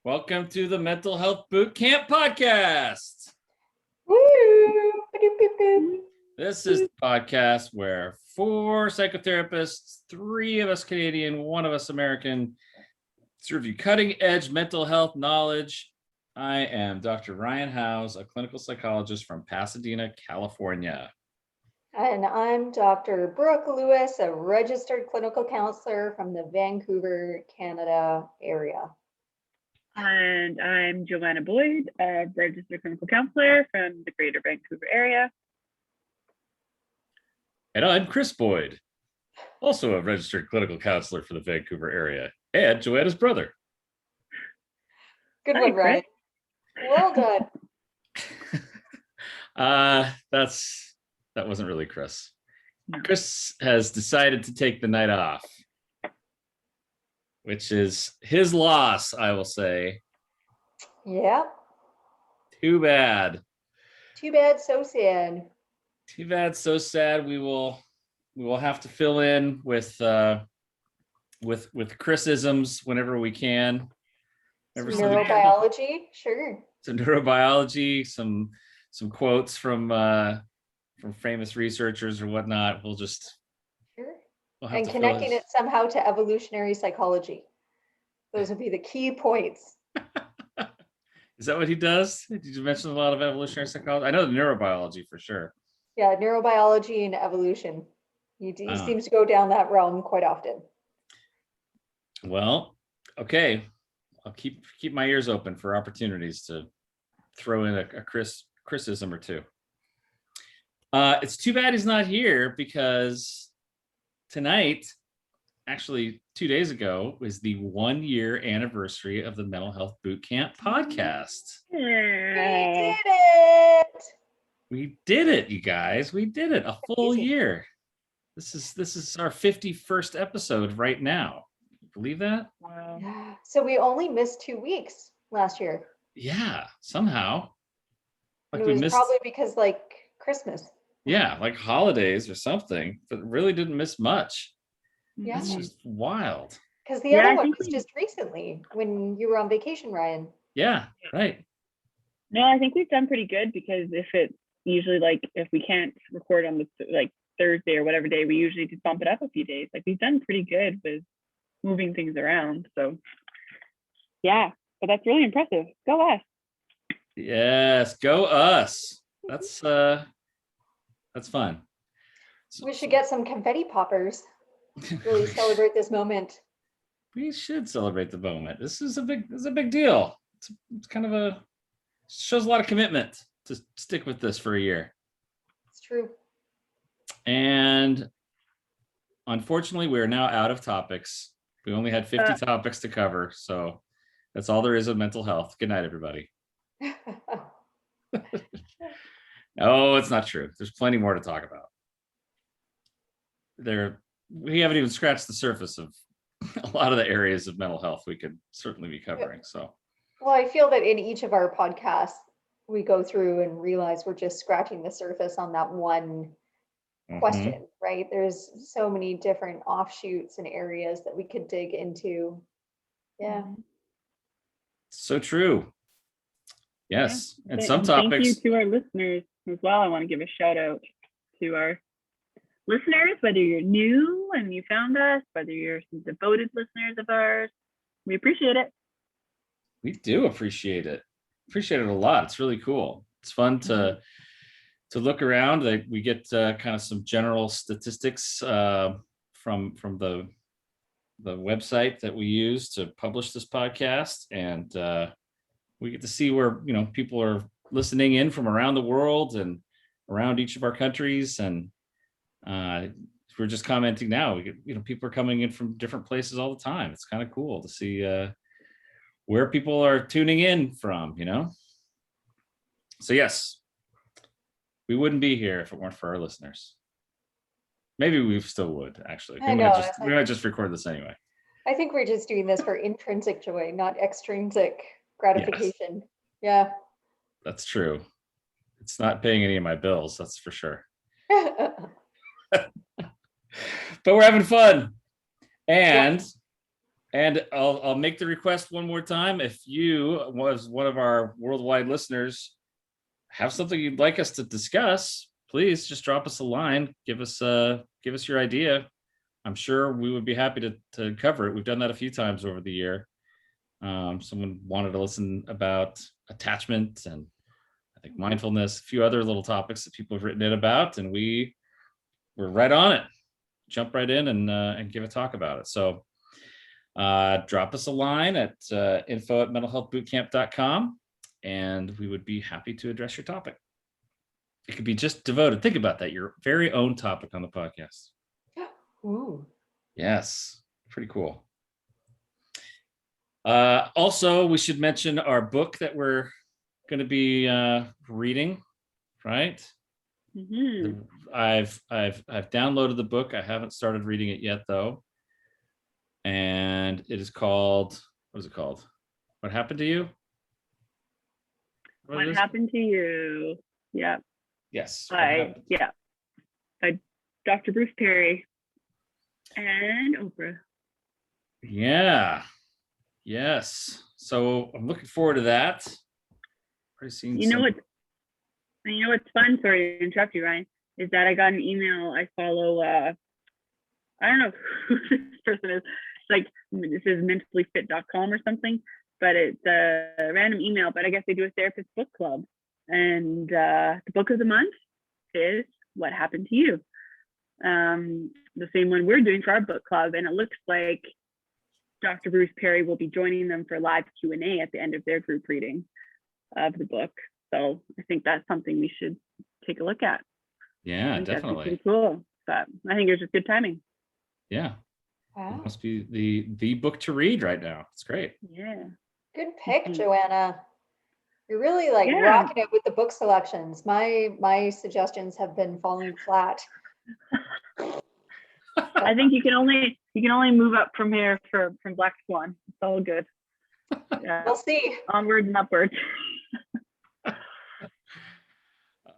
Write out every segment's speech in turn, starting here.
Welcome to the Mental Health Boot Camp Podcast. Woo! This is the podcast where 4 psychotherapists, 3 of us Canadian, 1 of us American, serve you cutting-edge mental health knowledge. I am Dr. Ryan Howes, a clinical psychologist from Pasadena, California. And I'm Dr. Brooke Lewis, a registered clinical counselor from the Vancouver, Canada area. And I'm Joanna Boyd, a registered clinical counselor from the Greater Vancouver area. And I'm Chris Boyd, also a registered clinical counselor for the Vancouver area, and Joanna's brother. Good Hi, one, Ryan. Well done. That wasn't really Chris. No. Chris has decided to take the night off, which is his loss, I will say. Yeah. Too bad. Too bad, so sad. Too bad, so sad. We will have to fill in with Chris-isms whenever we can. Neurobiology, sure. Some neurobiology, some quotes from famous researchers or whatnot. We'll have And to connecting it somehow to evolutionary psychology. Those would be the key points. Is that what he does? Did you mention a lot of evolutionary psychology? I know the neurobiology for sure. Yeah, neurobiology and evolution. He seems to go down that realm quite often. Well, okay. I'll keep my ears open for opportunities to throw in a Chrisism or two. It's too bad he's not here because tonight, actually 2 days ago, was the 1-year anniversary of the Mental Health Boot Camp Podcast. We did it! We did it, you guys. We did it. A full year. This is our 51st episode right now. Believe that? Wow. So we only missed 2 weeks last year. Yeah, somehow. Like it was probably because Christmas. Yeah, like holidays or something, but really didn't miss much. Yeah. That's just wild. Because the other one was just recently when you were on vacation, Ryan. Yeah, right. No, I think we've done pretty good because if it's usually if we can't record on the Thursday or whatever day, we usually just bump it up a few days. We've done pretty good with moving things around. So yeah, but that's really impressive. Go us. Yes, go us. That's fun. We should get some confetti poppers. Really celebrate this moment. We should celebrate the moment. This is a big deal. It's kind of shows a lot of commitment to stick with this for a year. It's true. And unfortunately, we are now out of topics. We only had 50 topics to cover, so that's all there is of mental health. Good night, everybody. No, it's not true. There's plenty more to talk about. We haven't even scratched the surface of a lot of the areas of mental health we could certainly be covering. So, well, I feel that in each of our podcasts, we go through and realize we're just scratching the surface on that one question, right? There's so many different offshoots and areas that we could dig into. Yeah. So true. Yes. Yeah. And some Thank topics. you to our listeners as well. I want to give a shout out to our listeners, whether you're new and you found us, whether you're some devoted listeners of ours. We appreciate it. We do appreciate it. Appreciate it a lot. It's really cool. It's fun to look around. We get kind of some general statistics from the website that we use to publish this podcast, and we get to see where people are listening in from around the world and around each of our countries, and we're just commenting now. We get people are coming in from different places all the time. It's kind of cool to see where people are tuning in from. So yes, we wouldn't be here if it weren't for our listeners. Maybe we still would, actually. We might just record this anyway. I think we're just doing this for intrinsic joy, not extrinsic gratification. Yes. Yeah. That's true. It's not paying any of my bills, that's for sure. But we're having fun. And And I'll make the request one more time. If you, was one of our worldwide listeners, have something you'd like us to discuss, please just drop us a line. Give us your idea. I'm sure we would be happy to cover it. We've done that a few times over the year. Someone wanted to listen about attachment and I think mindfulness, a few other little topics that people have written in about, and we're right on it. Jump right in and give a talk about it. So drop us a line at info@mentalhealthbootcamp.com, and we would be happy to address your topic. It could be just devoted. Think about that. Your very own topic on the podcast. Ooh. Yes. Pretty cool. Also, we should mention our book that we're going to be reading, right? Mm-hmm. I've downloaded the book. I haven't started reading it yet, though. And it is called, what is it called? What Happened to You? What Happened to You? Yeah. Yes. By Dr. Bruce Perry and Oprah. Yeah. Yes. So I'm looking forward to that. You know what's fun? Sorry to interrupt you, Ryan. Is that I got an email. I follow. I don't know who this person is. It's like this is mentallyfit.com or something, but it's a random email. But I guess they do a therapist book club, and the book of the month is What Happened to You. The same one we're doing for our book club, and it looks like Dr. Bruce Perry will be joining them for live Q&A at the end of their group reading of the book. So I think that's something we should take a look at. Yeah, definitely. Pretty cool. But I think it was just good timing. Yeah. Wow. It must be the book to read right now. It's great. Yeah. Good pick, Joanna. You're really rocking it with the book selections. My suggestions have been falling flat. I think you can only move up from here from Black Swan. It's all good. Yeah. We'll see. Onward and upward.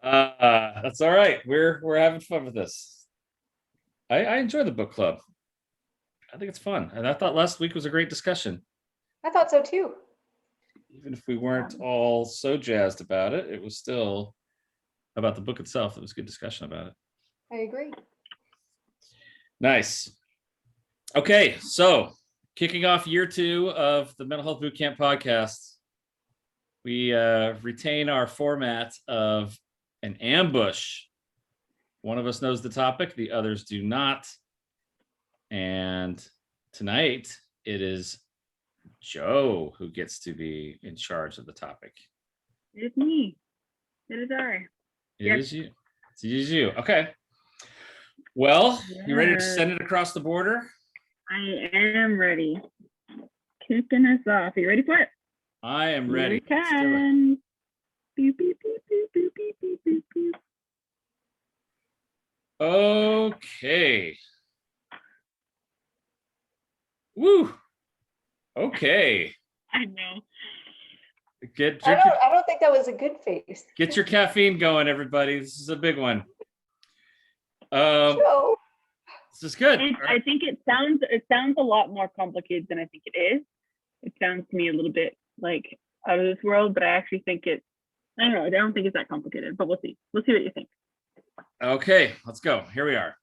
That's all right. We're having fun with this. I enjoy the book club. I think it's fun. And I thought last week was a great discussion. I thought so too. Even if we weren't all so jazzed about it, it was still about the book itself. It was a good discussion about it. I agree. Nice. Okay, so kicking off year 2 of the Mental Health Bootcamp podcast, we retain our format of an ambush. One of us knows the topic, the others do not. And tonight it is Joe who gets to be in charge of the topic. It's me. It is I. It is you. It is you. Okay. Well, you ready to send it across the border? I am ready. Kicking us off. Are you ready for it? I am ready. Let's do it. Beep, beep, beep, beep, beep, beep, beep, beep, beep. Okay. Woo. Okay. I know. I don't think that was a good face. Get your caffeine going, everybody. This is a big one. Joe. This is good. I think it sounds a lot more complicated than I think it is. It sounds to me a little bit like out of this world, but I actually think I don't know. I don't think it's that complicated, but we'll see. We'll see what you think. Okay, let's go. Here we are.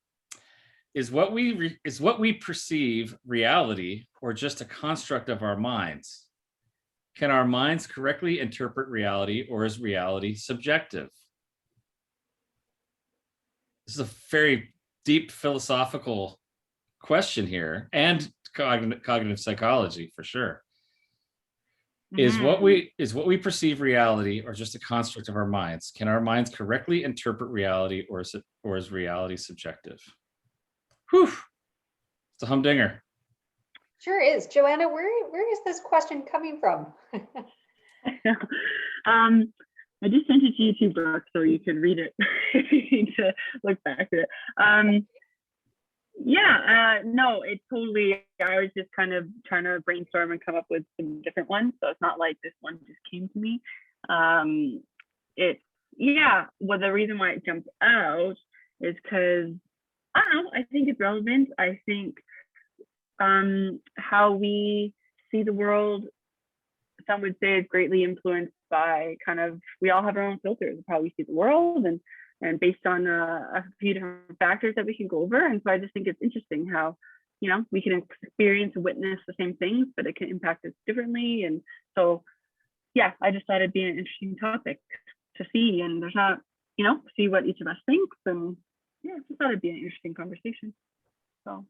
Is what we perceive reality or just a construct of our minds? Can our minds correctly interpret reality, or is reality subjective? This is a very deep philosophical question here, and cognitive psychology for sure. Is what we perceive reality or just a construct of our minds? Can our minds correctly interpret reality, or is reality subjective? Whew. It's a humdinger. Sure is. Joanna, where is this question coming from? I just sent it to you 2 books so you can read it if you need to look back at it. No, it totally, I was just kind of trying to brainstorm and come up with some different ones. So it's not like this one just came to me. The reason why it jumped out is because, I don't know, I think it's relevant. I think how we see the world, some would say, is greatly influenced by kind of, we all have our own filters of how we see the world, and based on a few different factors that we can go over. And so I just think it's interesting how, we can experience and witness the same things, but it can impact us differently. And so, yeah, I just thought it'd be an interesting topic to see, and there's not, see what each of us thinks. And yeah, I just thought it'd be an interesting conversation. So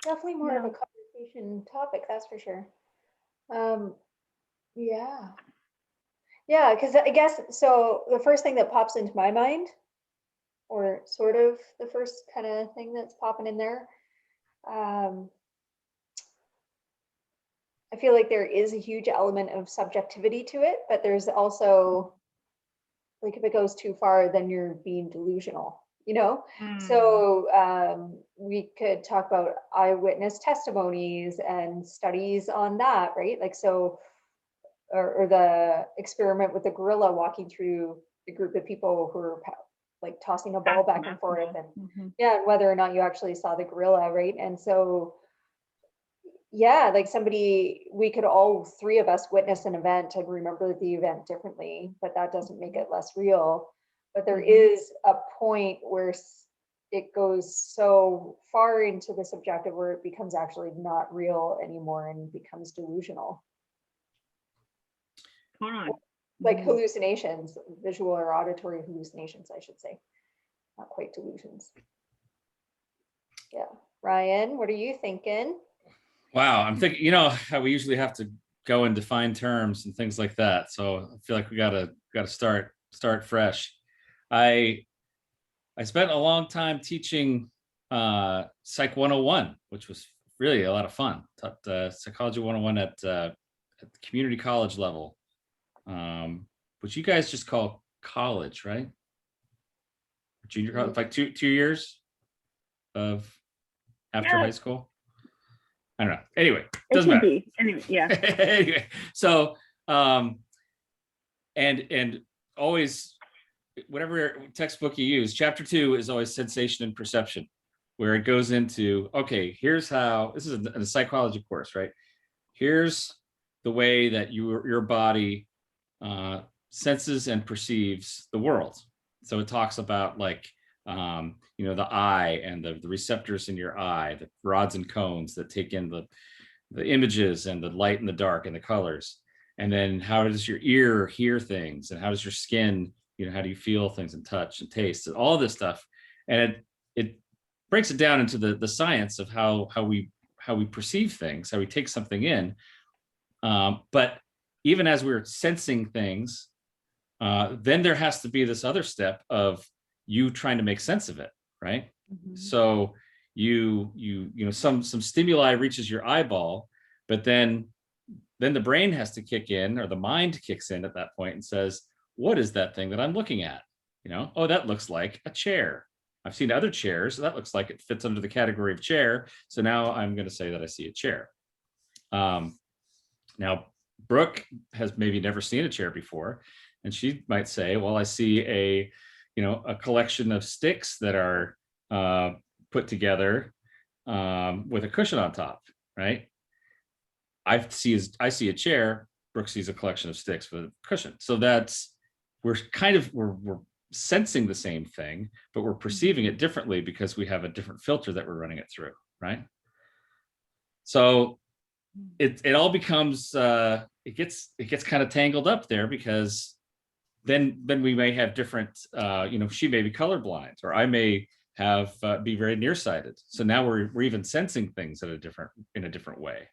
definitely more of a conversation topic, that's for sure. Yeah, because I guess, so the first thing that pops into my mind, or sort of the first kind of thing that's popping in there, I feel like there is a huge element of subjectivity to it, but there's also, like, if it goes too far, then you're being delusional, So we could talk about eyewitness testimonies and studies on that, right? Like, so, or the experiment with the gorilla walking through the group of people who are like tossing a ball back and forth, and and whether or not you actually saw the gorilla, right? And so, yeah, like we could all three of us witness an event and remember the event differently, but that doesn't make it less real. But there is a point where it goes so far into the subjective where it becomes actually not real anymore and becomes delusional. Like hallucinations, visual or auditory hallucinations, I should say. Not quite delusions. Yeah. Ryan, what are you thinking? Wow, I'm thinking, how we usually have to go and define terms and things like that. So I feel like we gotta start fresh. I spent a long time teaching Psych 101, which was really a lot of fun. Taught Psychology 101 at the community college level, which you guys just call college, right? Junior college, like 2 years of after high school. I don't know. Anyway, doesn't matter. Anyway, yeah. Anyway, so and always, whatever textbook you use, chapter 2 is always sensation and perception, where it goes into, okay, here's how, this is a psychology course, right? Here's the way that your body senses and perceives the world. So it talks about, like, the eye and the receptors in your eye, the rods and cones that take in the images and the light and the dark and the colors. And then how does your ear hear things, and how does your skin, how do you feel things and touch and taste and all this stuff. And it breaks it down into the science of how we perceive things, how we take something in. But even as we're sensing things, then there has to be this other step of you trying to make sense of it, right? So some stimuli reaches your eyeball, but then the brain has to kick in, or the mind kicks in at that point and says, what is that thing that I'm looking at? Oh, that looks like a chair. I've seen other chairs, so that looks like it fits under the category of chair. So now I'm going to say that I see a chair. Now, Brooke has maybe never seen a chair before, and she might say, well, I see a collection of sticks that are put together with a cushion on top, right? I see a chair. Brooke sees a collection of sticks with a cushion. So we're sensing the same thing, but we're perceiving it differently because we have a different filter that we're running it through, right? So it all becomes it gets kind of tangled up there, because then we may have different, she may be colorblind, or I may have be very nearsighted. So now we're even sensing things in a different way.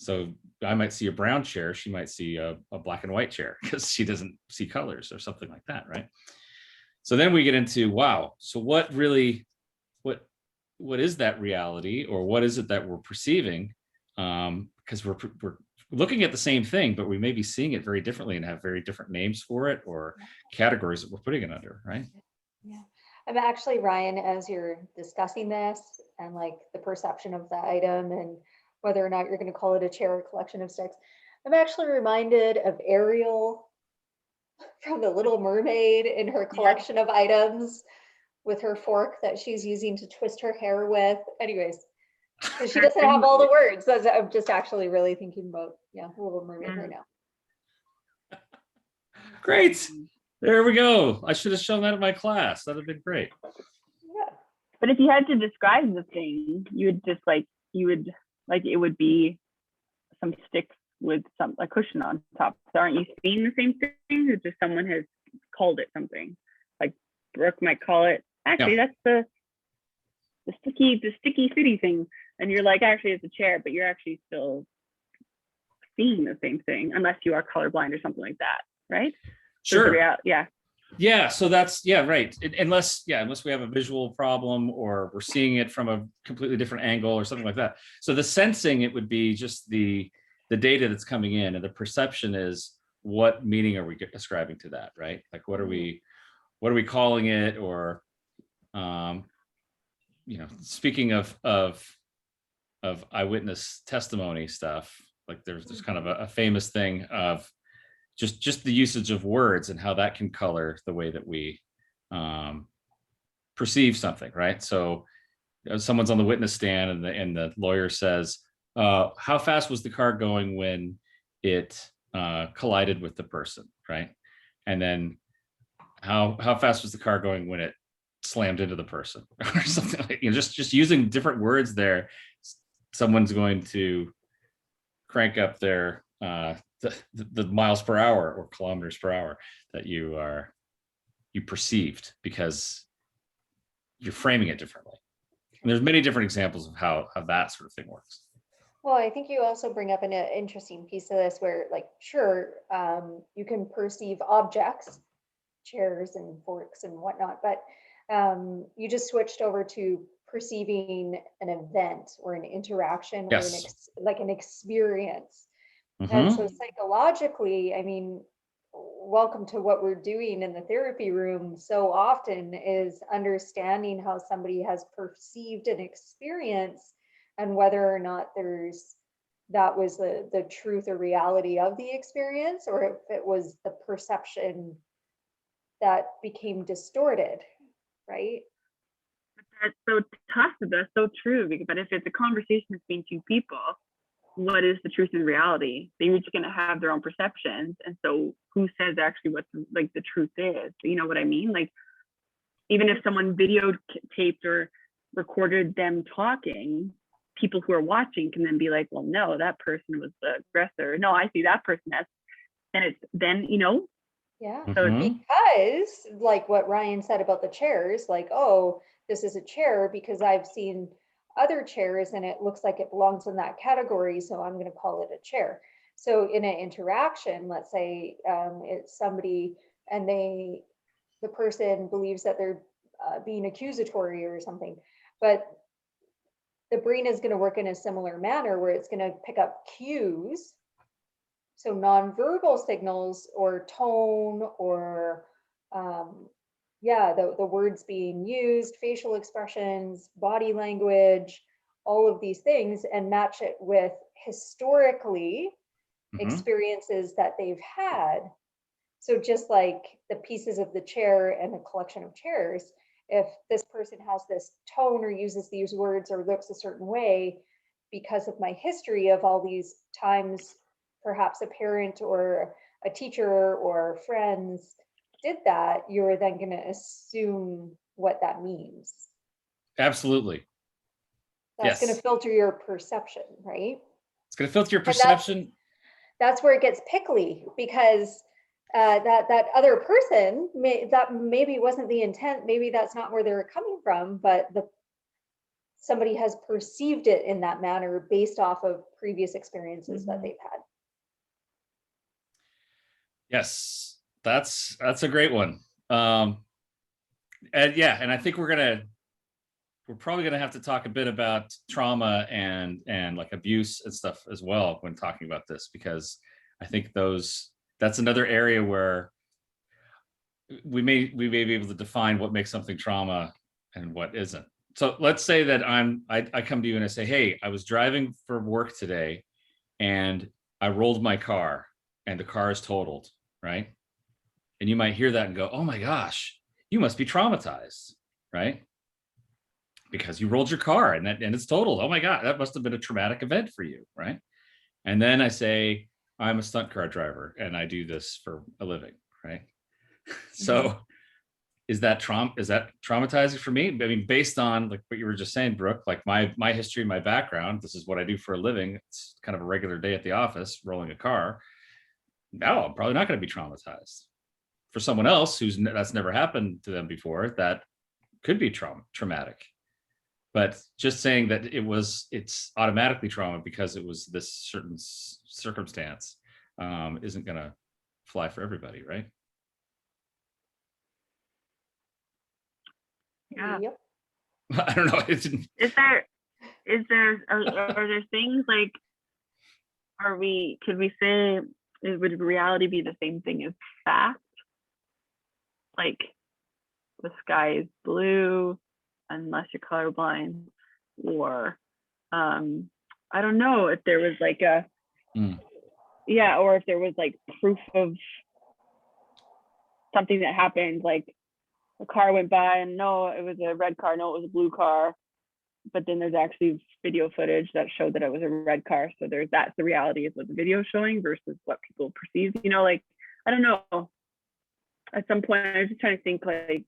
So I might see a brown chair, she might see a black and white chair, because she doesn't see colors or something like that, right? So then we get into, wow, so what is that reality, or what is it that we're perceiving? Because we're looking at the same thing, but we may be seeing it very differently and have very different names for it, or categories that we're putting it under, right? Yeah. I'm actually, Ryan, as you're discussing this, and like the perception of the item and whether or not you're going to call it a chair or collection of sticks, I'm actually reminded of Ariel from The Little Mermaid in her collection of items with her fork that she's using to twist her hair with. Anyways, Because she doesn't have all the words. I'm just actually really thinking about, Little Mermaid right now. Great. There we go. I should have shown that in my class. That'd have been great. Yeah. But if you had to describe the thing, it would be some sticks with a cushion on top. So aren't you seeing the same thing? It's just someone has called it something. Like Brooke might call it, actually, that's the sticky city thing. And you're like, actually, it's a chair, but you're actually still seeing the same thing, unless you are colorblind or something like that, right? Sure. Yeah. So that's right. Unless we have a visual problem or we're seeing it from a completely different angle or something like that. So the sensing, it would be just the data that's coming in, and the perception is what meaning are we ascribing to that, right? Like what are we calling it? Or speaking of eyewitness testimony stuff, like there's kind of a famous thing of just the usage of words and how that can color the way that we perceive something, right? So someone's on the witness stand and the lawyer says, how fast was the car going when it collided with the person, right? And then how fast was the car going when it slammed into the person or something like, just using different words there. Someone's going to crank up their the miles per hour or kilometers per hour that you perceived, because you're framing it differently. And there's many different examples of how that sort of thing works. Well, I think you also bring up an interesting piece of this where, like, sure, you can perceive objects, chairs and forks and whatnot, but you just switched over to perceiving an event or an interaction or an experience. And so psychologically, I mean, welcome to what we're doing in the therapy room so often is understanding how somebody has perceived an experience and whether or not that was the truth or reality of the experience, or if it was the perception that became distorted, right? That's so tough. That's so true. But if it's a conversation between two people, what is the truth and reality? They're each going to have their own perceptions, and so who says actually what the truth is? You know what I mean? Like, even if someone videotaped or recorded them talking, people who are watching can then be like, well, no, that person was the aggressor. No, I see that person as, and it's then Yeah. So because like what Ryan said about the chairs, like, oh, this is a chair because I've seen other chairs and it looks like it belongs in that category, so I'm going to call it a chair. So in an interaction, let's say it's somebody and the person believes that they're being accusatory or something, but the brain is going to work in a similar manner where it's going to pick up cues. So nonverbal signals or tone or the words being used, facial expressions, body language, all of these things, and match it with historically experiences that they've had. So just like the pieces of the chair and the collection of chairs, if this person has this tone or uses these words or looks a certain way, because of my history of all these times, perhaps a parent or a teacher or friends did that, you're then going to assume what that means. Absolutely. That's going to filter your perception, right? It's going to filter your perception. That's where it gets pickly, because that other person that maybe wasn't the intent, maybe that's not where they're coming from, but somebody has perceived it in that manner based off of previous experiences that they've had. Yes, that's a great one. And I think we're probably gonna have to talk a bit about trauma and like abuse and stuff as well when talking about this, because I think that's another area where we may be able to define what makes something trauma and what isn't. So let's say that I come to you and I say, hey, I was driving for work today and I rolled my car and the car is totaled, right? And you might hear that and go, oh my gosh, you must be traumatized, right? because you rolled your car and it's totaled. Oh my God, that must have been a traumatic event for you, right? And then I say, I'm a stunt car driver and I do this for a living, right? So is that traumatizing for me? I mean, based on like what you were just saying, Brooke, like my history, my background, this is what I do for a living. It's kind of a regular day at the office, rolling a car. No, I'm probably not going to be traumatized. For someone else that's never happened to them before, that could be traumatic. But just saying that it's automatically trauma because it was this certain circumstance isn't going to fly for everybody, right? Yeah. Yep. I don't know. Are there things like, could we say, would reality be the same thing as fact? Like the sky is blue unless you're colorblind, or I don't know if there was like or if there was like proof of something that happened, like a car went by and no, it was a red car, no, it was a blue car, but then there's actually video footage that showed that it was a red car. So that's the reality is what the video is showing versus what people perceive, like, I don't know. At some point, I was just trying to think, like,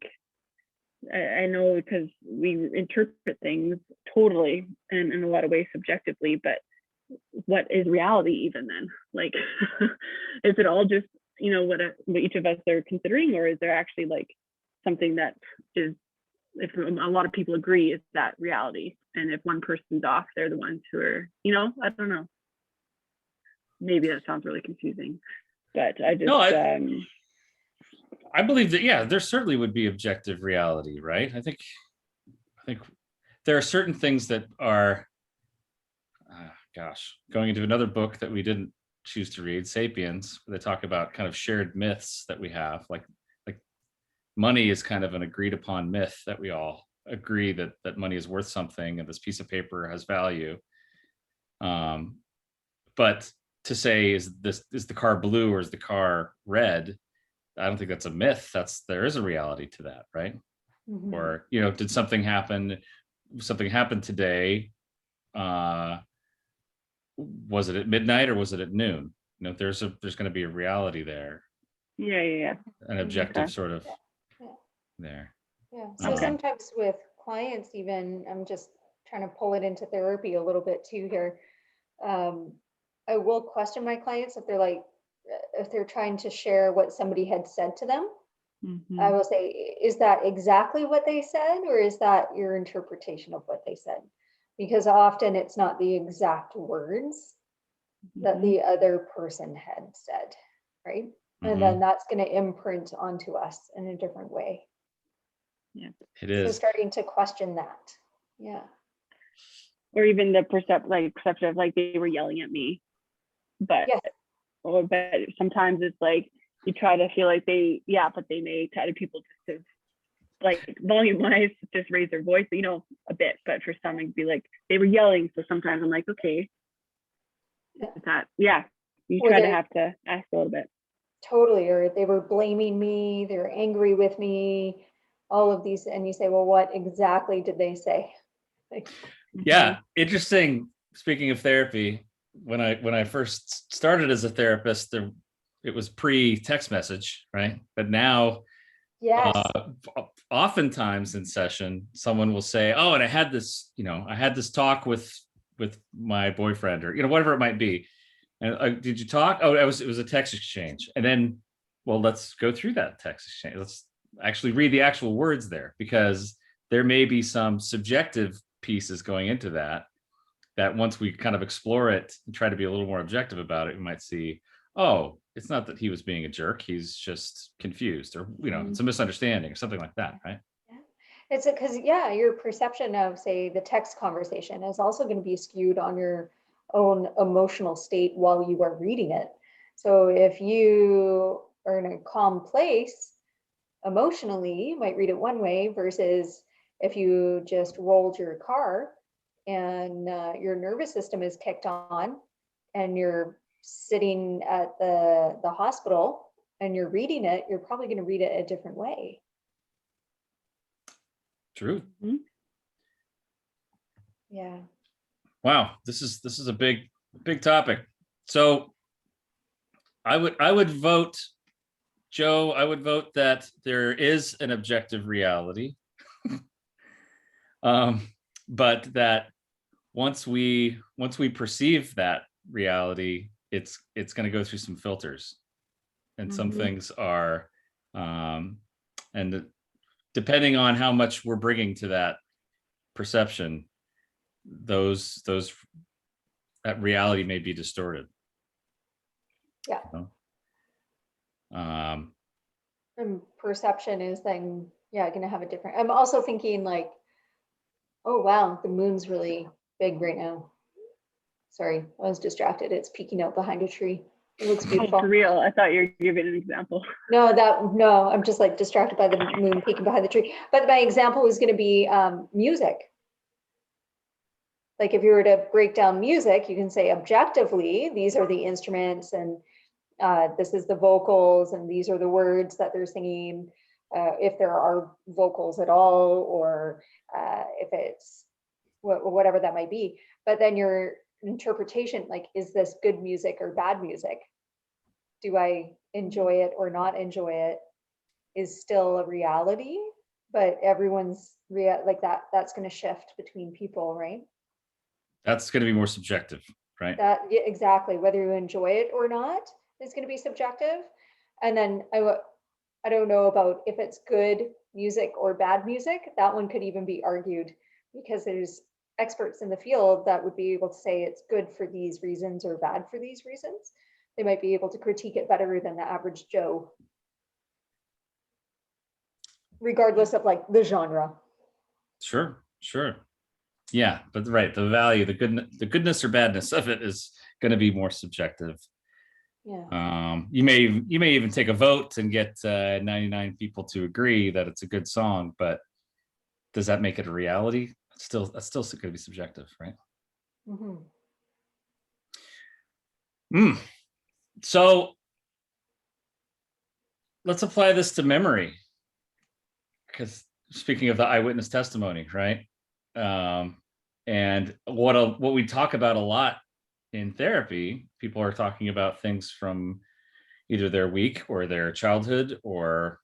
I know because we interpret things totally and in a lot of ways subjectively, but what is reality even then? Like, is it all just, what each of us are considering, or is there actually like something that is, if a lot of people agree, is that reality? And if one person's off, they're the ones who are, I don't know. Maybe that sounds really confusing, but I just, I believe that, yeah, there certainly would be objective reality, right? I think there are certain things that are, going into another book that we didn't choose to read, Sapiens, where they talk about kind of shared myths that we have, like money is kind of an agreed upon myth that we all agree that money is worth something and this piece of paper has value. But to say, is the car blue or is the car red? I don't think that's a myth. There is a reality to that, right? Mm-hmm. Or, did something happen today? Was it at midnight or was it at noon? There's going to be a reality there. Yeah. An objective sort of there. Yeah. So sometimes with clients, even, I'm just trying to pull it into therapy a little bit too here. I will question my clients if they're trying to share what somebody had said to them. Mm-hmm. I will say, is that exactly what they said, or is that your interpretation of what they said? Because often it's not the exact words that the other person had said, right? Mm-hmm. And then that's going to imprint onto us in a different way. Yeah, it is. So starting to question that. Yeah. Or even the perception of like they were yelling at me, but sometimes it's like you try to feel like but they may try to people just to like volume wise just raise their voice, a bit, but for some it'd be like they were yelling. So sometimes I'm like, okay, you try to have to ask a little bit. Totally. Or they were blaming me, they were angry with me, all of these, and you say, well, what exactly did they say? Yeah, interesting. Speaking of therapy, when I first started as a therapist, it was pre-text message, right? But now, oftentimes in session, someone will say, "Oh, and I had this talk with my boyfriend," or whatever it might be. And did you talk? Oh, it was a text exchange. And then, well, let's go through that text exchange. Let's actually read the actual words there, because there may be some subjective pieces going into that once we kind of explore it and try to be a little more objective about it, we might see, oh, it's not that he was being a jerk, he's just confused, or it's a misunderstanding or something like that, right? It's because your perception of, say, the text conversation is also going to be skewed on your own emotional state while you are reading it. So if you are in a calm place emotionally, you might read it one way, versus if you just rolled your car and your nervous system is kicked on and you're sitting at the hospital and you're reading it, you're probably going to read it a different way. True. Mm-hmm. Yeah. Wow, this is a big topic. So I would vote, Joe, I would vote that there is an objective reality. But that once we perceive that reality, it's going to go through some filters, and some things are, and depending on how much we're bringing to that perception, that reality may be distorted. Yeah. And perception is then, going to have a different. I'm also thinking like, oh wow, the moon's really big right now. Sorry, I was distracted. It's peeking out behind a tree. It looks beautiful. Oh, for real? I thought you were giving an example. No, I'm just like distracted by the moon peeking behind the tree. But my example was going to be music. Like if you were to break down music, you can say objectively, these are the instruments and this is the vocals and these are the words that they're singing, if there are vocals at all, or if it's whatever that might be. But then your interpretation, like, is this good music or bad music? Do I enjoy it or not enjoy it, is still a reality, but everyone's like that's going to shift between people, right? That's going to be more subjective, right? Yeah, exactly. Whether you enjoy it or not is going to be subjective. And then I don't know about if it's good music or bad music. That one could even be argued, because there's experts in the field that would be able to say it's good for these reasons or bad for these reasons. They might be able to critique it better than the average Joe, regardless of like the genre. Sure. Yeah, but right, the value, the goodness or badness of it is going to be more subjective. Yeah. You may even take a vote and get 99 people to agree that it's a good song, but does that make it a reality? That's still going to be subjective, right? So let's apply this to memory, because speaking of the eyewitness testimony, right? And what we talk about a lot in therapy, people are talking about things from either their week or their childhood or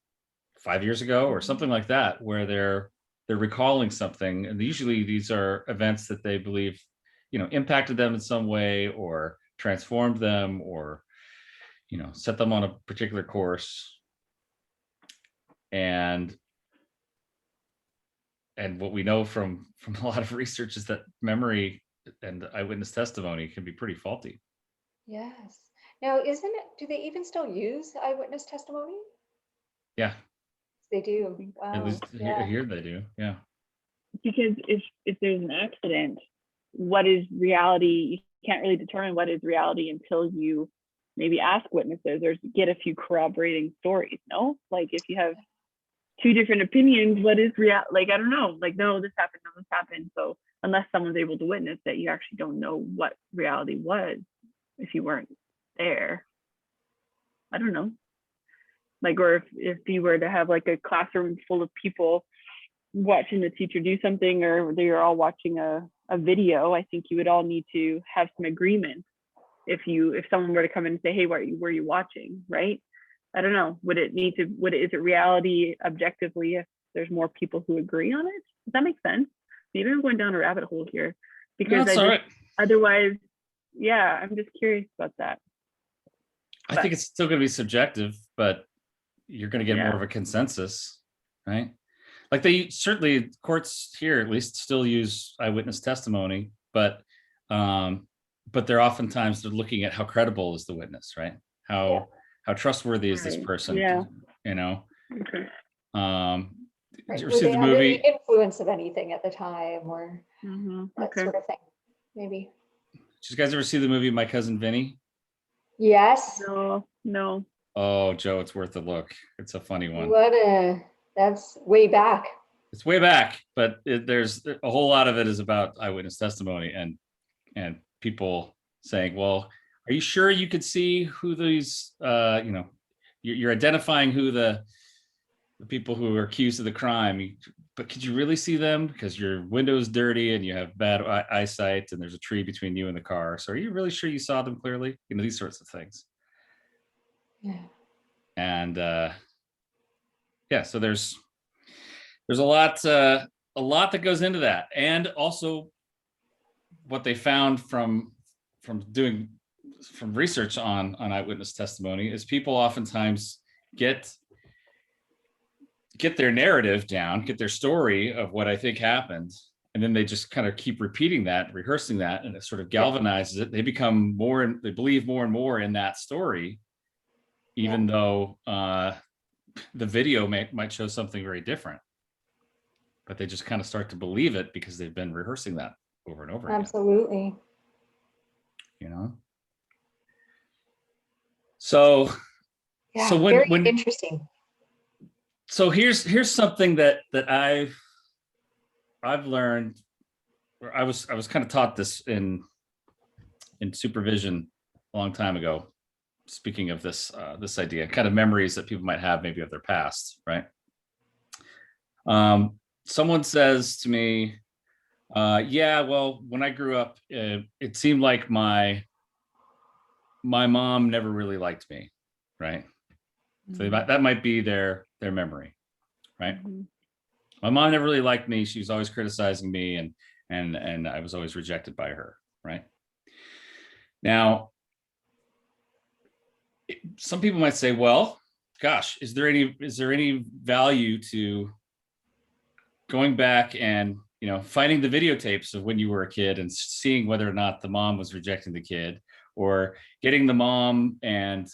5 years ago or something like that, where they're recalling something, and usually these are events that they believe, impacted them in some way or transformed them or, set them on a particular course. And what we know from a lot of research is that memory and eyewitness testimony can be pretty faulty. Yes. Now, do they even still use eyewitness testimony? Yeah. They do. Wow. At least here they do. Yeah. Because if there's an accident, what is reality? You can't really determine what is reality until you maybe ask witnesses or get a few corroborating stories. No, like if you have two different opinions, what is real? Like, I don't know, like, no, this happened. So unless someone's able to witness that, you actually don't know what reality was if you weren't there. I don't know. Like, or if you were to have like a classroom full of people watching the teacher do something, or they're all watching a video, I think you would all need to have some agreement. If someone were to come in and say, hey, were you watching, right? I don't know. Is it reality objectively if there's more people who agree on it? Does that make sense? Maybe I'm going down a rabbit hole here, because otherwise, yeah, I'm just curious about that. I think it's still going to be subjective, but you're going to get more of a consensus, right? Like courts here at least still use eyewitness testimony, but they're oftentimes looking at how credible is the witness, right? How trustworthy is this person? Yeah. Okay. Did you Were see they the under movie? the influence of anything at the time, or that sort of thing? Maybe. Did you guys ever see the movie My Cousin Vinny? Yes. No. Oh, Joe, it's worth a look. It's a funny one. That's way back. It's way back, but there's a whole lot of it is about eyewitness testimony and people saying, well, are you sure you could see who these, you're identifying who the people who are accused of the crime. but could you really see them because your window's dirty and you have bad eyesight and there's a tree between you and the car? So are you really sure you saw them clearly? You know, these sorts of things. Yeah. And yeah, so there's a lot that goes into that. And also what they found from research on eyewitness testimony is people oftentimes get their narrative down, get their story of what I think happened, and then they just kind of keep repeating that, rehearsing that, and it sort of galvanizes it. They become they believe more and more in that story, even though the video might show something very different. But they just kind of start to believe it because they've been rehearsing that over and over again. Absolutely. You know? So Yeah, so very when interesting. so here's something that I've learned, or I was kind of taught this in supervision a long time ago. Speaking of this idea, kind of memories that people might have maybe of their past, right? Someone says to me, yeah, well, when I grew up, it seemed like my mom never really liked me, right? So that might be their memory, right? Mm-hmm. My mom never really liked me. She was always criticizing me, and I was always rejected by her, right? Now, some people might say, well, gosh, is there any value to going back and, you know, finding the videotapes of when you were a kid and seeing whether or not the mom was rejecting the kid, or getting the mom and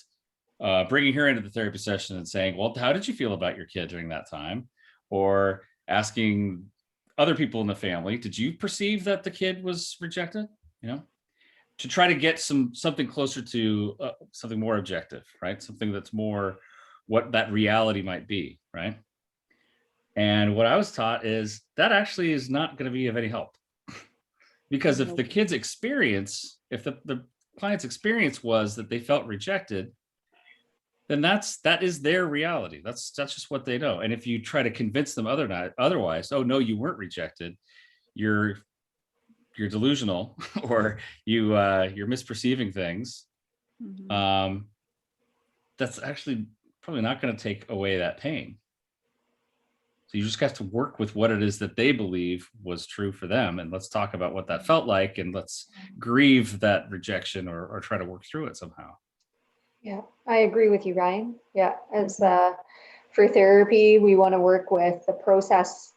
bringing her into the therapy session and saying, well, how did you feel about your kid during that time? Or asking other people in the family, did you perceive that the kid was rejected? You know, to try to get something closer to something more objective, right? Something that's more what that reality might be, right? And what I was taught is that actually is not going to be of any help. Because if the kid's experience, if the client's experience was that they felt rejected, then that is their reality. That's just what they know. And if you try to convince them otherwise, oh no, you weren't rejected, you're delusional, or you're misperceiving things, that's actually probably not going to take away that pain. So you just have to work with what it is that they believe was true for them. And let's talk about what that felt like, and let's grieve that rejection, or try to work through it somehow. Yeah, I agree with you, Ryan. Yeah, as for therapy, we want to work with the process,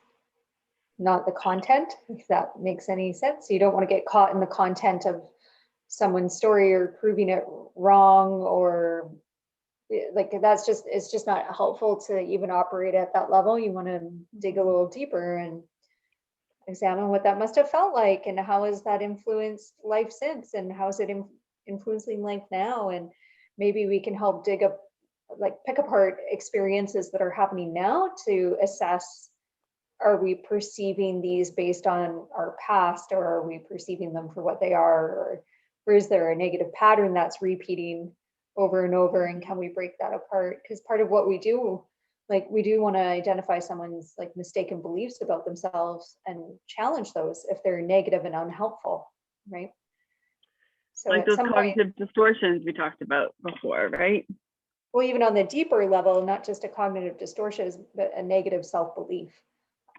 not the content, if that makes any sense. You don't want to get caught in the content of someone's story or proving it wrong, or like it's just not helpful to even operate at that level. You want to dig a little deeper and examine what that must have felt like, and how has that influenced life since, and how is it influencing life now. And maybe we can help pick apart experiences that are happening now to assess, are we perceiving these based on our past, or are we perceiving them for what they are, or is there a negative pattern that's repeating over and over, and can we break that apart? Because part of what we do, we do want to identify someone's mistaken beliefs about themselves and challenge those if they're negative and unhelpful, right? So like those cognitive distortions we talked about before, right? Well, even on the deeper level, not just a cognitive distortion, but a negative self-belief.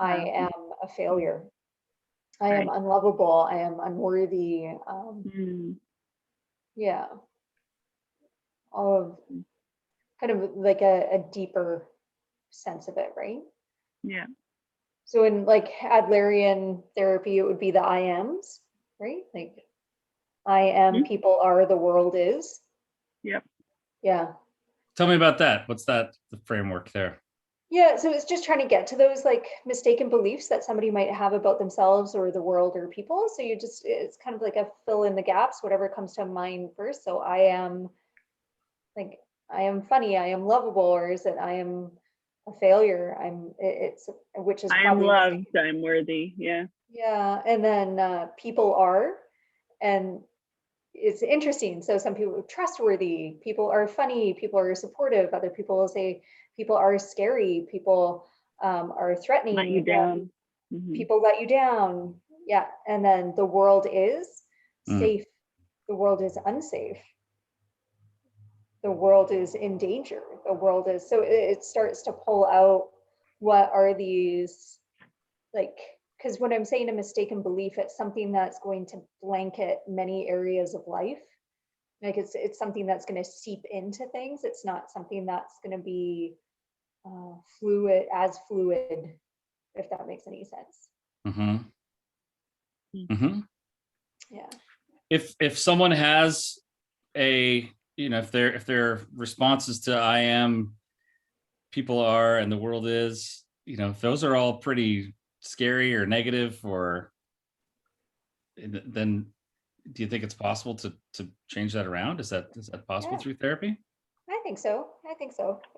I am a failure. I am unlovable. I am unworthy. Yeah. All of kind of like a deeper sense of it, right? Yeah. So in Adlerian therapy, it would be the I ams, right? Like I am, people are, the world is. Yep. Yeah. Tell me about that. What's the framework there? Yeah, so it's just trying to get to those mistaken beliefs that somebody might have about themselves or the world or people. So it's kind of like a fill in the gaps, whatever comes to mind first. So I am funny, I am lovable, or is it I am a failure? Which is I am loved, I'm worthy. Yeah. Yeah, and then people are, and it's interesting. So some people are trustworthy, people are funny, people are supportive. Other people will say people are scary, people are threatening Let you them. down. People let you down. Yeah. And then the world is safe. The world is unsafe. The world is in danger. The world is, so it starts to pull out what are these, like, because when I'm saying a mistaken belief, it's something that's going to blanket many areas of life. Like it's something that's going to seep into things. It's not something that's going to be fluid, if that makes any sense. Yeah. If someone has a, if their responses to I am, people are, and the world is, if those are all pretty scary or negative, or then do you think it's possible to change that around? Is that possible through therapy? I think so.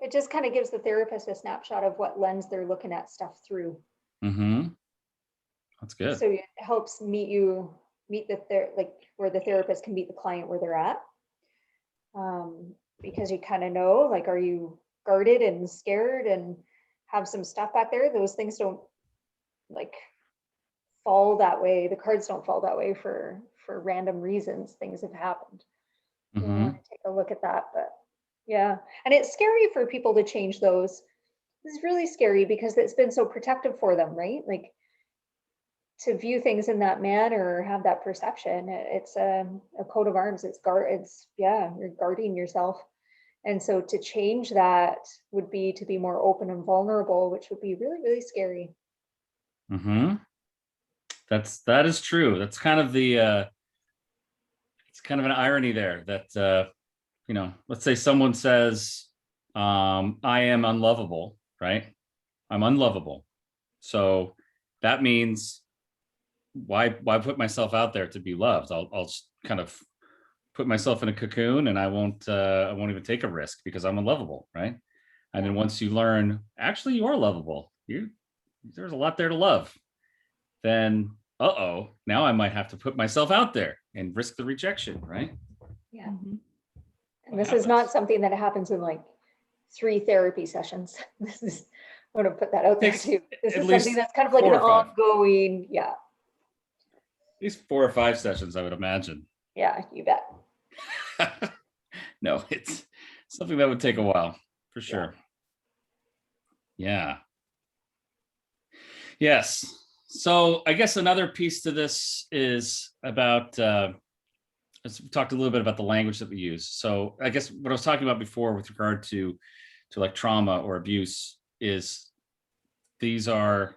It just kind of gives the therapist a snapshot of what lens they're looking at stuff through. That's good. So it helps meet like where the therapist can meet the client where they're at. Because you kind of know, like, are you guarded and scared and have some stuff back there? Those things don't like fall that way. The cards don't fall that way for random reasons. Things have happened. You want to take a look at that, but yeah. And it's scary for people to change those. It's really scary because it's been so protective for them, right? Like to view things in that manner or have that perception, it's a coat of arms. You're guarding yourself. And so to change that would be to be more open and vulnerable, which would be really, really scary. That is true. That's kind of it's kind of an irony there that, let's say someone says, I am unlovable, right? I'm unlovable. So that means why put myself out there to be loved? I'll just kind of put myself in a cocoon and I won't even take a risk because I'm unlovable, right? And then once you learn, actually you are lovable. There's a lot there to love. Then, now I might have to put myself out there and risk the rejection, right? Yeah. And this is not something that happens in like 3 therapy sessions. This is, I want to put that out there too. This is something that's kind of like an ongoing, At least 4 or 5 sessions, I would imagine. Yeah, you bet. No, it's something that would take a while, for sure. Yeah. Yes. So I guess another piece to this is about, we talked a little bit about the language that we use. So I guess what I was talking about before with regard to like trauma or abuse is these are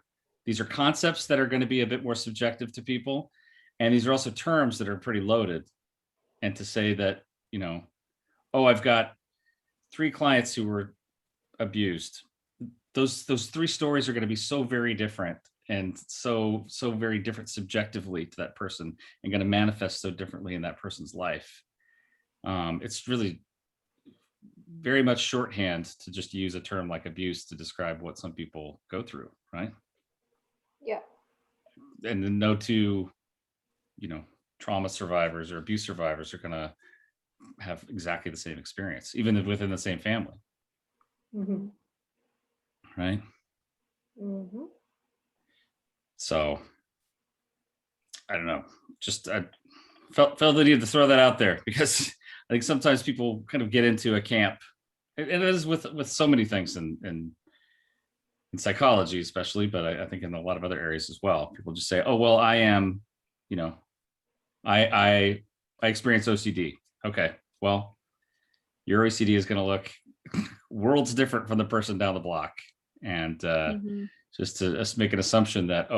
concepts that are going to be a bit more subjective to people. And these are also terms that are pretty loaded. And to say that, I've got 3 clients who were abused. Those 3 stories are going to be so very different and so very different subjectively to that person and going to manifest so differently in that person's life. It's really very much shorthand to just use a term like abuse to describe what some people go through, right? Yeah. And then no 2, trauma survivors or abuse survivors are going to have exactly the same experience, even within the same family. Right? So I don't know, just I felt the need to throw that out there because I think sometimes people kind of get into a camp. It is with so many things in psychology, especially, but I think in a lot of other areas as well. People just say, "Oh, well, I am, I experience OCD." Okay, well, your OCD is going to look worlds different from the person down the block, and just to make an assumption that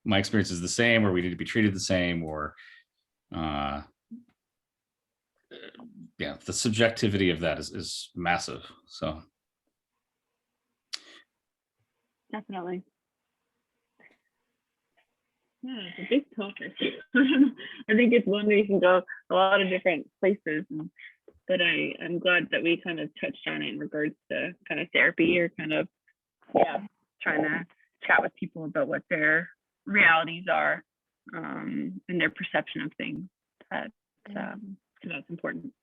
my experience is the same, or we need to be treated the same, or the subjectivity of that is massive. So definitely. Yeah, it's a big topic. I think it's one we can go a lot of different places, but I'm glad that we kind of touched on it in regards to kind of therapy or kind of trying to chat with people about what their realities are and their perception of things. That's important.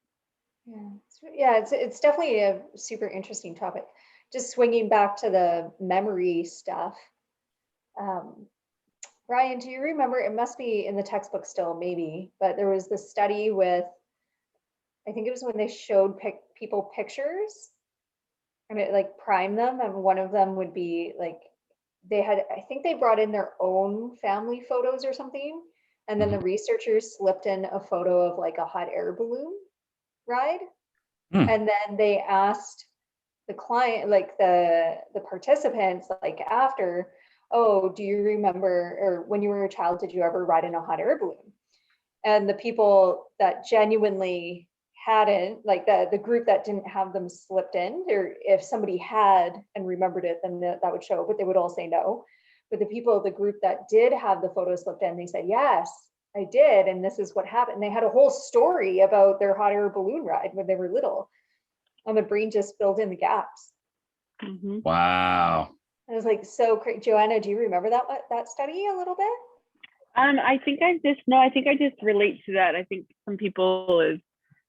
It's definitely a super interesting topic. just swinging back to the memory stuff. Ryan, do you remember, it must be in the textbook still, maybe, but there was this study with, I think it was when they showed people pictures and it like primed them, and one of them would be like, I think they brought in their own family photos or something, and then the researchers slipped in a photo of like a hot air balloon ride. And then they asked the client, like the participants, like after, oh, do you remember, or when you were a child, did you ever ride in a hot air balloon? And the people that genuinely hadn't, like the group that didn't have them slipped in, or if somebody had and remembered it, then that would show, but they would all say no. But the people, the group that did have the photo slipped in, they said, yes, I did. And this is what happened. They had a whole story about their hot air balloon ride when they were little. And the brain just filled in the gaps. Wow. It was like so crazy. Joanna, do you remember that study a little bit? I think I just relate to that. I think some people is,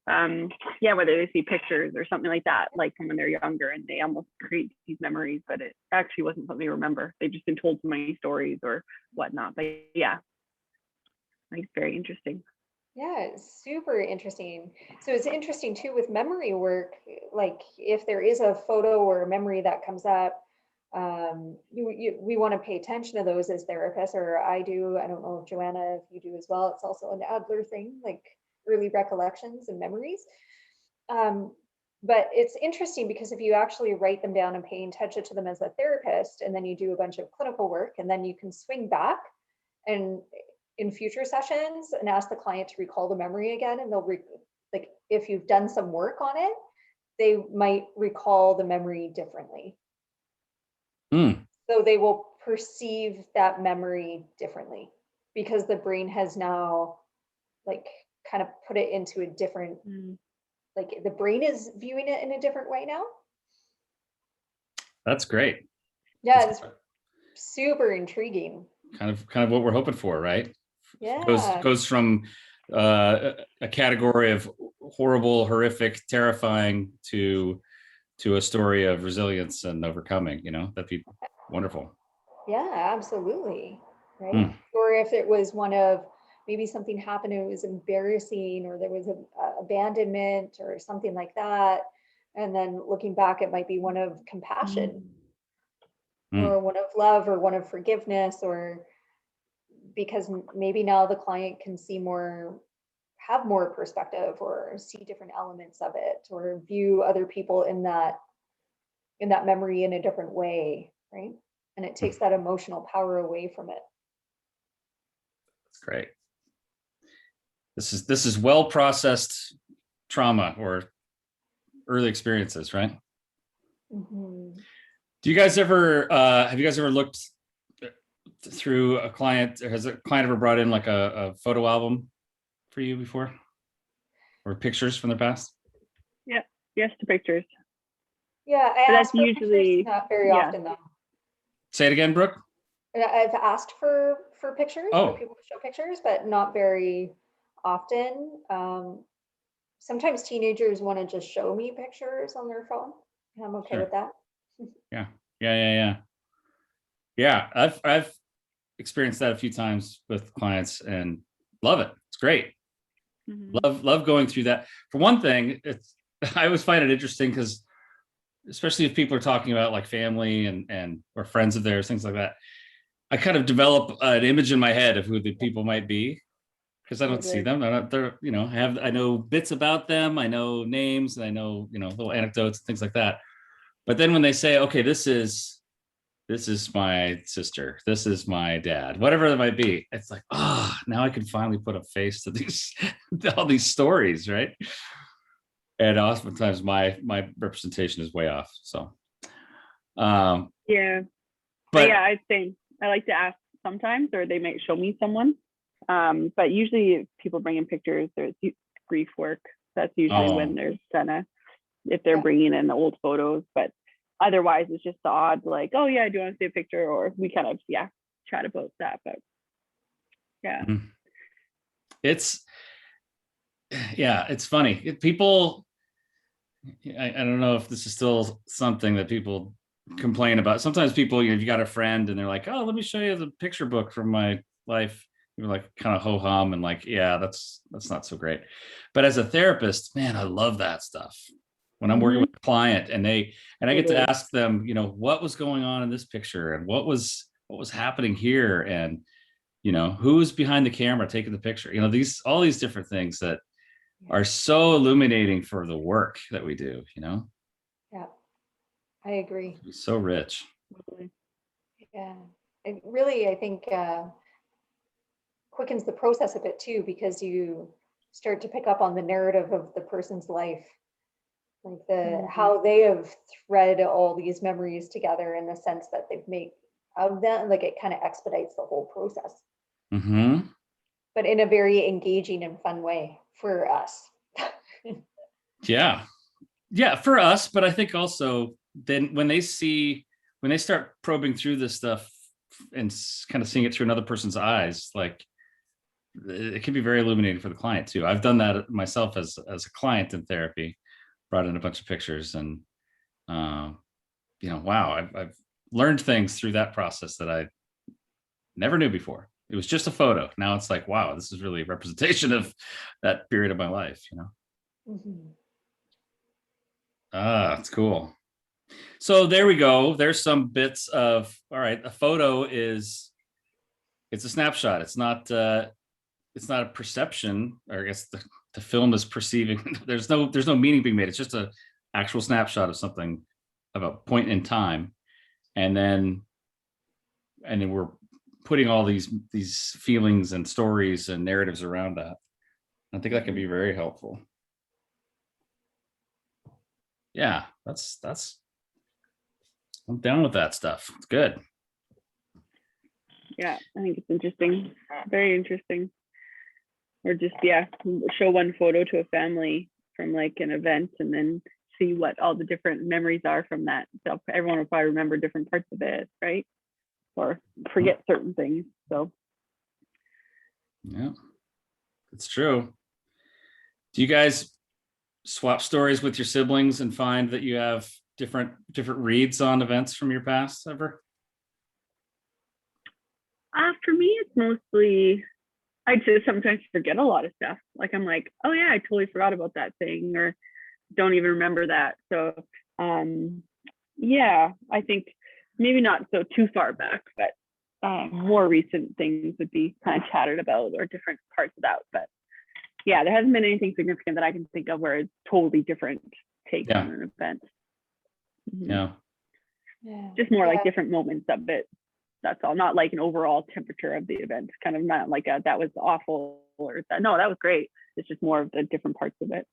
whether they see pictures or something like that, like from when they're younger, and they almost create these memories, but it actually wasn't something they remember. They've just been told so many stories or whatnot. But yeah, I think it's very interesting. Yeah, it's super interesting. So it's interesting too with memory work, like if there is a photo or a memory that comes up, we want to pay attention to those as therapists, or I do. I don't know if Joanna, if you do as well. It's also an Adler thing, like early recollections and memories. But it's interesting because if you actually write them down and pay attention to them as a therapist, and then you do a bunch of clinical work, and then you can swing back and in future sessions and ask the client to recall the memory again, and they'll like if you've done some work on it, they might recall the memory differently. So they will perceive that memory differently because the brain has now like kind of put it into a different, like the brain is viewing it in a different way now. That's great. Yeah, it's super intriguing. Kind of what we're hoping for, right? Yeah. Goes from a category of horrible, horrific, terrifying to a story of resilience and overcoming. That'd be wonderful. Yeah, absolutely. Right. Or if it was one of maybe something happened and it was embarrassing, or there was a abandonment or something like that, and then looking back, it might be one of compassion or one of love or one of forgiveness, or because maybe now the client can see more, have more perspective, or see different elements of it, or view other people in that memory in a different way, right? And it takes that emotional power away from it. That's great. This is well processed trauma or early experiences, right? Do you guys ever have you guys ever looked through a client, or has a client ever brought in like a photo album for you before, or pictures from their past? Yeah, yes to pictures. Yeah, I ask for usually pictures, not very often though. Say it again, Brooke. I've asked for pictures, for people to show pictures, but not very often. Sometimes teenagers want to just show me pictures on their phone, and I'm okay with that. Yeah, I've experienced that a few times with clients and love it. It's great. Love going through that. For one thing, I always find it interesting because especially if people are talking about like family and or friends of theirs, things like that, I kind of develop an image in my head of who the people might be because I don't see them. I know bits about them. I know names, and I know, little anecdotes and things like that. But then when they say, okay, this is my sister, this is my dad, whatever it might be, it's like, now I can finally put a face to these, all these stories, right? And oftentimes my representation is way off. So, but yeah, I'd say I like to ask sometimes, or they might show me someone. But usually, if people bring in pictures, there's grief work. That's usually when there's if they're bringing in old photos. But otherwise, it's just the odd, like, oh yeah, I do want to see a picture, or we kind of chat about that. But yeah, it's funny. People I don't know if this is still something that people complain about. Sometimes people, you know, you got a friend and they're like, oh, let me show you the picture book from my life. You're like kind of ho hum and like, yeah, that's not so great. But as a therapist, man, I love that stuff. When I'm working with a client and I get to ask them, you know, what was going on in this picture and what was happening here, and you know, who's behind the camera taking the picture, you know, all these different things that are so illuminating for the work that we do, you know. Yeah, I agree. It's so rich. Yeah, it really, I think, quickens the process a bit too, because you start to pick up on the narrative of the person's life, like how they have thread all these memories together in the sense that they've made of them. Like it kind of expedites the whole process, but in a very engaging and fun way for us. Yeah, for us. But I think also then when they start probing through this stuff and kind of seeing it through another person's eyes, like it can be very illuminating for the client too. I've done that myself as a client in therapy, brought in a bunch of pictures, and you know, wow, I've learned things through that process that I never knew before. It was just a photo. Now it's like, wow, this is really a representation of that period of my life, you know. It's cool. So there we go. There's some bits of, all right, a photo it's a snapshot. It's not a perception, or I guess the film is perceiving. there's no meaning being made. It's just a actual snapshot of something, of a point in time. And then we're putting all these feelings and stories and narratives around that. I think that can be very helpful. Yeah, that's I'm down with that stuff. It's good. Yeah, I think it's interesting. Very interesting. Or just, show one photo to a family from like an event and then see what all the different memories are from that. So everyone will probably remember different parts of it, right? Or forget certain things. So yeah, it's true. Do you guys swap stories with your siblings and find that you have different reads on events from your past ever? For me, it's mostly, I just sometimes forget a lot of stuff. Like I'm like, oh yeah, I totally forgot about that thing, or don't even remember that. So yeah, I think maybe not so too far back, but more recent things would be kind of chatted about, or different parts of that. But yeah, there hasn't been anything significant that I can think of where it's totally different take on an event. Yeah. Just more like different moments of it. That's all. Not like an overall temperature of the event. Kind of not like that was awful, or that, no, that was great. It's just more of the different parts of it.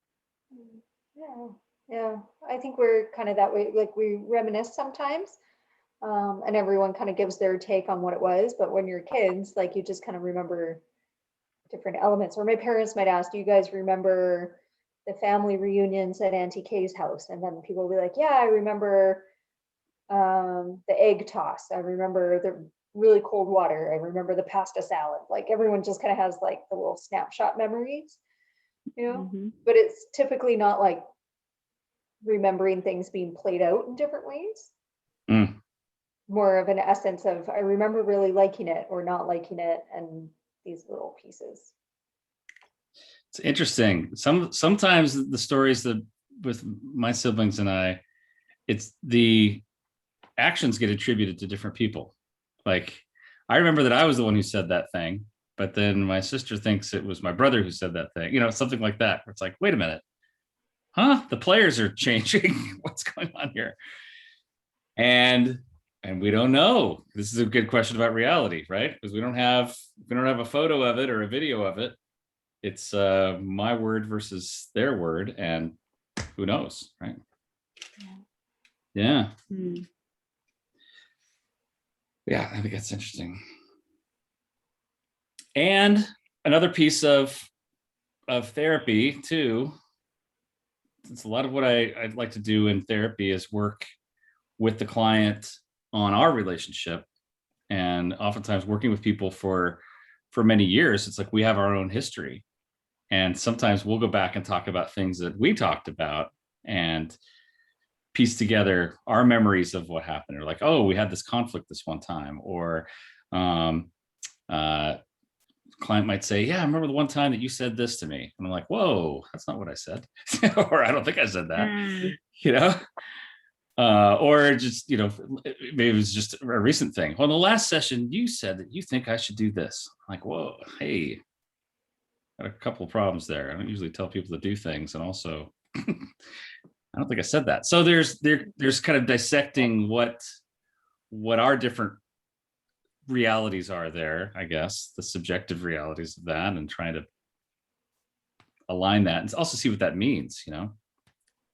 Yeah. I think we're kind of that way. Like we reminisce sometimes, and everyone kind of gives their take on what it was. But when you're kids, like you just kind of remember different elements. Or my parents might ask, do you guys remember the family reunions at Auntie Kay's house? And then people will be like, yeah, I remember the egg toss. I remember the really cold water. I remember the pasta salad. Like everyone just kind of has like the little snapshot memories, you know, but it's typically not like remembering things being played out in different ways. More of an essence of, I remember really liking it or not liking it, and these little pieces. It's interesting. Sometimes the stories that with my siblings and I, it's the actions get attributed to different people. Like I remember that I was the one who said that thing, but then my sister thinks it was my brother who said that thing, you know, something like that. It's like, wait a minute, the players are changing. What's going on here? And we don't know. This is a good question about reality, right? Because we don't have a photo of it or a video of it. It's my word versus their word, and who knows, right? Yeah. Yeah, I think that's interesting. And another piece of therapy too, it's a lot of what I'd like to do in therapy is work with the client on our relationship, and oftentimes working with people for many years. It's like we have our own history, and sometimes we'll go back and talk about things that we talked about and piece together our memories of what happened. Or like, oh, we had this conflict this one time. Or client might say, yeah, I remember the one time that you said this to me. And I'm like, whoa, that's not what I said. Or I don't think I said that, you know? Or just, you know, maybe it was just a recent thing. Well, in the last session, you said that you think I should do this. I'm like, whoa, hey, got a couple of problems there. I don't usually tell people to do things. And also, I don't think I said that. So there's kind of dissecting what our different realities are there, I guess, the subjective realities of that, and trying to align that and also see what that means, you know.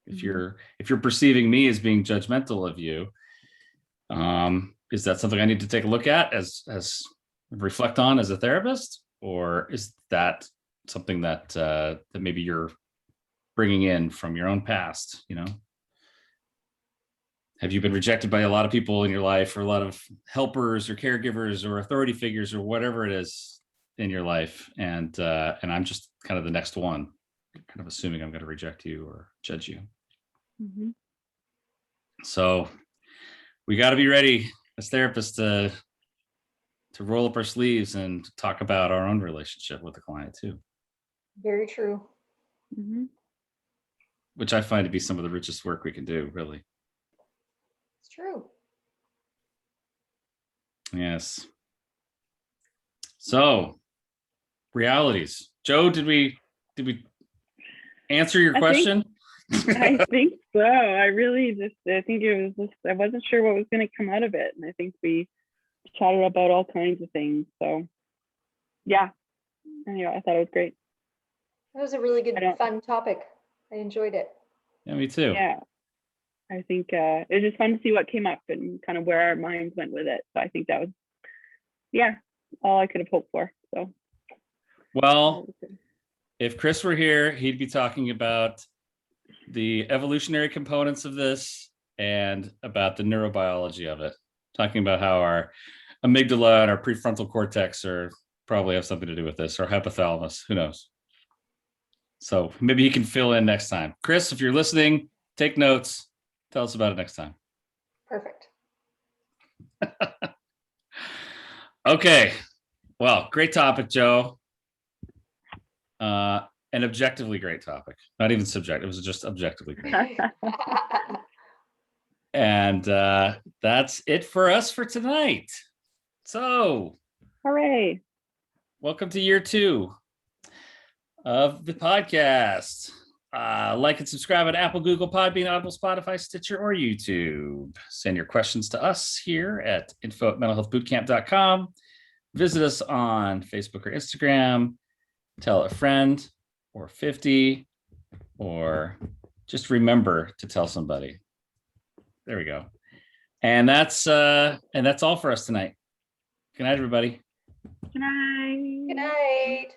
If you're perceiving me as being judgmental of you, is that something I need to take a look at as reflect on as a therapist? Or is that something that that maybe you're bringing in from your own past, you know? Have you been rejected by a lot of people in your life, or a lot of helpers or caregivers or authority figures or whatever it is in your life? And I'm just kind of the next one, kind of assuming I'm going to reject you or judge you. Mm-hmm. So we got to be ready as therapists to roll up our sleeves and talk about our own relationship with the client too. Very true. Mm-hmm. Which I find to be some of the richest work we can do, really. It's true. Yes. So, realities. Joe, did we answer your question? I think so. I think it was just, I wasn't sure what was going to come out of it. And I think we chatted about all kinds of things. So yeah, anyway, I thought it was great. That was a really good, fun topic. I enjoyed it. Yeah, me too. Yeah. I think it was just fun to see what came up and kind of where our minds went with it. So I think that was, all I could have hoped for. So, well, if Chris were here, he'd be talking about the evolutionary components of this and about the neurobiology of it, talking about how our amygdala and our prefrontal cortex probably have something to do with this, or hypothalamus, who knows? So maybe he can fill in next time. Chris, if you're listening, take notes. Tell us about it next time. Perfect. Okay. Well, great topic, Joe. An objectively great topic. Not even subjective. It was just objectively great. And that's it for us for tonight. So, hooray. Welcome to year 2 of the podcast. Like and subscribe at Apple, Google, Podbean, Audible, Spotify, Stitcher, or YouTube. Send your questions to us here at info@mentalhealthbootcamp.com. Visit us on Facebook or Instagram. Tell a friend or 50, or just remember to tell somebody. There we go. And that's all for us tonight. Good night, everybody. Good night. Good night.